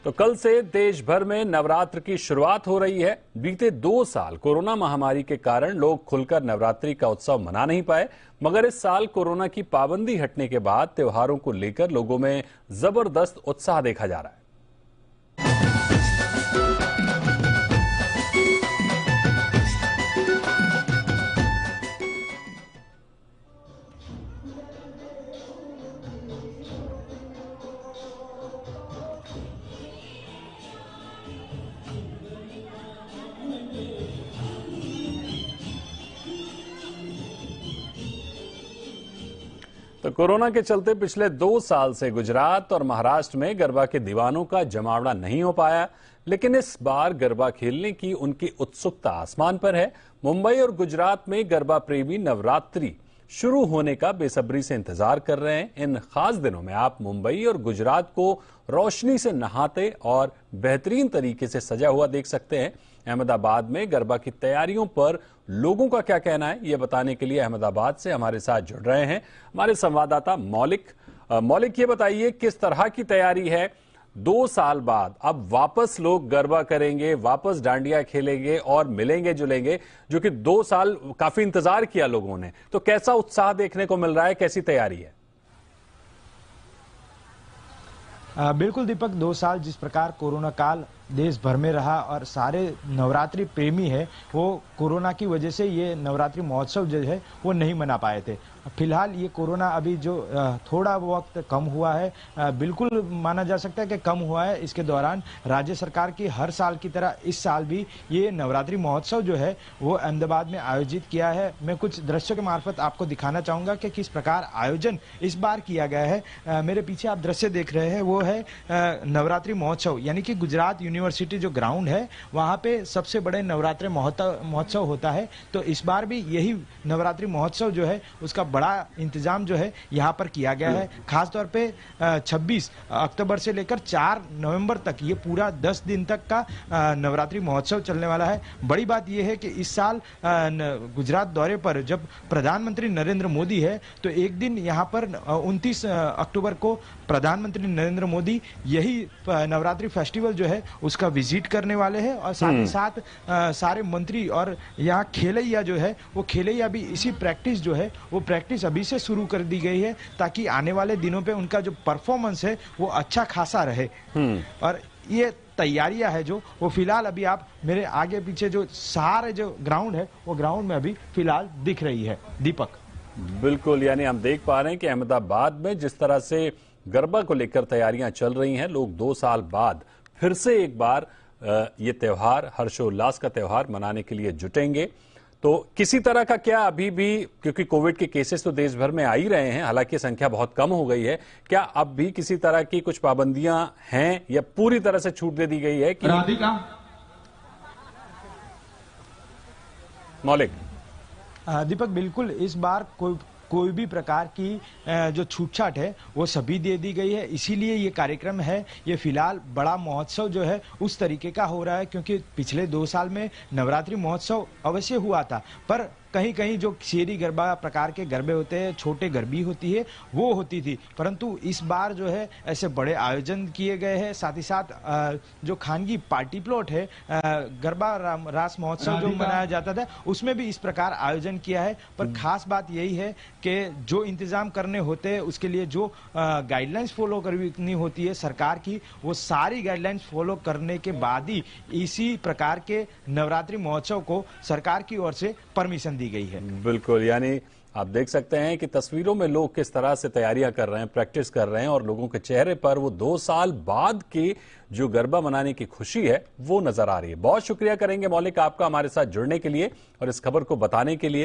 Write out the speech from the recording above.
तो कल से देश भर में नवरात्र की शुरुआत हो रही है। बीते 2 साल कोरोना महामारी के कारण लोग खुलकर नवरात्रि का उत्सव मना नहीं पाए, मगर इस साल कोरोना की पाबंदी हटने के बाद त्योहारों को लेकर लोगों में जबरदस्त उत्साह देखा जा रहा है। तो कोरोना के चलते पिछले 2 साल से गुजरात और महाराष्ट्र में गरबा के दीवानों का जमावड़ा नहीं हो पाया, लेकिन इस बार गरबा खेलने की उनकी उत्सुकता आसमान पर है। मुंबई और गुजरात में गरबा प्रेमी नवरात्रि शुरू होने का बेसब्री से इंतजार कर रहे हैं। इन खास दिनों में आप मुंबई और गुजरात को रोशनी से नहाते और बेहतरीन तरीके से सजा हुआ देख सकते हैं। अहमदाबाद में गरबा की तैयारियों पर लोगों का क्या कहना है, ये बताने के लिए अहमदाबाद से हमारे साथ जुड़ रहे हैं हमारे संवाददाता मौलिक, ये बताइए किस तरह की तैयारी है। 2 साल बाद अब वापस लोग गरबा करेंगे, वापस डांडिया खेलेंगे और मिलेंगे जुलेंगे, जो कि 2 साल काफी इंतजार किया लोगों ने। तो कैसा उत्साह देखने को मिल रहा है, कैसी तैयारी है? बिल्कुल दीपक, 2 साल जिस प्रकार कोरोना काल देश भर में रहा और सारे नवरात्रि प्रेमी है वो कोरोना की वजह से ये नवरात्रि महोत्सव जो है वो नहीं मना पाए थे। फिलहाल ये कोरोना अभी जो थोड़ा वक्त कम हुआ है, बिल्कुल माना जा सकता है कि कम हुआ है। इसके दौरान राज्य सरकार की हर साल की तरह इस साल भी ये नवरात्रि महोत्सव जो है वो अहमदाबाद में आयोजित किया है। मैं कुछ दृश्यों के मार्फत आपको दिखाना चाहूँगा कि किस प्रकार आयोजन इस बार किया गया है। मेरे पीछे आप दृश्य देख रहे हैं वो है नवरात्रि महोत्सव, यानी कि गुजरात यूनिवर्सिटी जो ग्राउंड है वहाँ पे सबसे बड़े नवरात्रि महोत्सव होता है। तो इस बार भी यही नवरात्रि महोत्सव जो है उसका बड़ा इंतजाम जो है यहाँ पर किया गया है। खास तौर पे 26 अक्टूबर से लेकर 4 नवंबर तक ये पूरा 10 दिन तक का नवरात्रि महोत्सव चलने वाला है। बड़ी बात यह है कि इस साल गुजरात दौरे पर जब प्रधानमंत्री नरेंद्र मोदी है तो एक दिन यहाँ पर 29 अक्टूबर को प्रधानमंत्री नरेंद्र मोदी यही नवरात्रि फेस्टिवल जो है उसका विजिट करने वाले हैं और साथ ही साथ सारे मंत्री और यहाँ खेलैया जो है वो खेलैया भी इसी प्रैक्टिस जो है वो प्रैक्टिस अभी से शुरू कर दी गई है ताकि आने वाले दिनों पे उनका जो परफॉर्मेंस है वो अच्छा खासा रहे। और ये तैयारियां है जो वो फिलहाल अभी आप मेरे आगे पीछे जो सारे जो ग्राउंड है वो ग्राउंड में अभी फिलहाल दिख रही है। दीपक, बिल्कुल, यानी हम देख पा रहे हैं कि अहमदाबाद में जिस तरह से गरबा को लेकर तैयारियां चल रही हैं, लोग 2 साल बाद फिर से एक बार ये त्योहार, हर्षोल्लास का त्योहार मनाने के लिए जुटेंगे। तो किसी तरह का क्या अभी भी, क्योंकि कोविड के केसेस तो देश भर में आ ही रहे हैं, हालांकि संख्या बहुत कम हो गई है, क्या अब भी किसी तरह की कुछ पाबंदियां हैं या पूरी तरह से छूट दे दी गई है कि राधिका? मौलिक, दीपक, बिल्कुल इस बार कोई भी प्रकार की जो छूटछाट है वो सभी दे दी गई है। इसीलिए ये कार्यक्रम है, ये फिलहाल बड़ा महोत्सव जो है उस तरीके का हो रहा है, क्योंकि पिछले 2 साल में नवरात्रि महोत्सव अवश्य हुआ था पर कहीं कहीं जो शेरी गरबा प्रकार के गरबे होते हैं, छोटे गरबी होती है, वो होती थी। परंतु इस बार जो है ऐसे बड़े आयोजन किए गए हैं। साथ ही साथ जो खानगी पार्टी प्लॉट है, गरबा रास महोत्सव जो मनाया जाता था उसमें भी इस प्रकार आयोजन किया है। पर खास बात यही है कि जो इंतजाम करने होते हैं उसके लिए जो गाइडलाइंस फॉलो करनी होती है सरकार की, वो सारी गाइडलाइंस फॉलो करने के बाद ही इसी प्रकार के नवरात्रि महोत्सव को सरकार की ओर से परमिशन दी गई है। बिल्कुल, यानी आप देख सकते हैं कि तस्वीरों में लोग किस तरह से तैयारियां कर रहे हैं, प्रैक्टिस कर रहे हैं और लोगों के चेहरे पर वो 2 साल बाद की जो गरबा मनाने की खुशी है वो नजर आ रही है। बहुत शुक्रिया करेंगे मौलिक आपका हमारे साथ जुड़ने के लिए और इस खबर को बताने के लिए।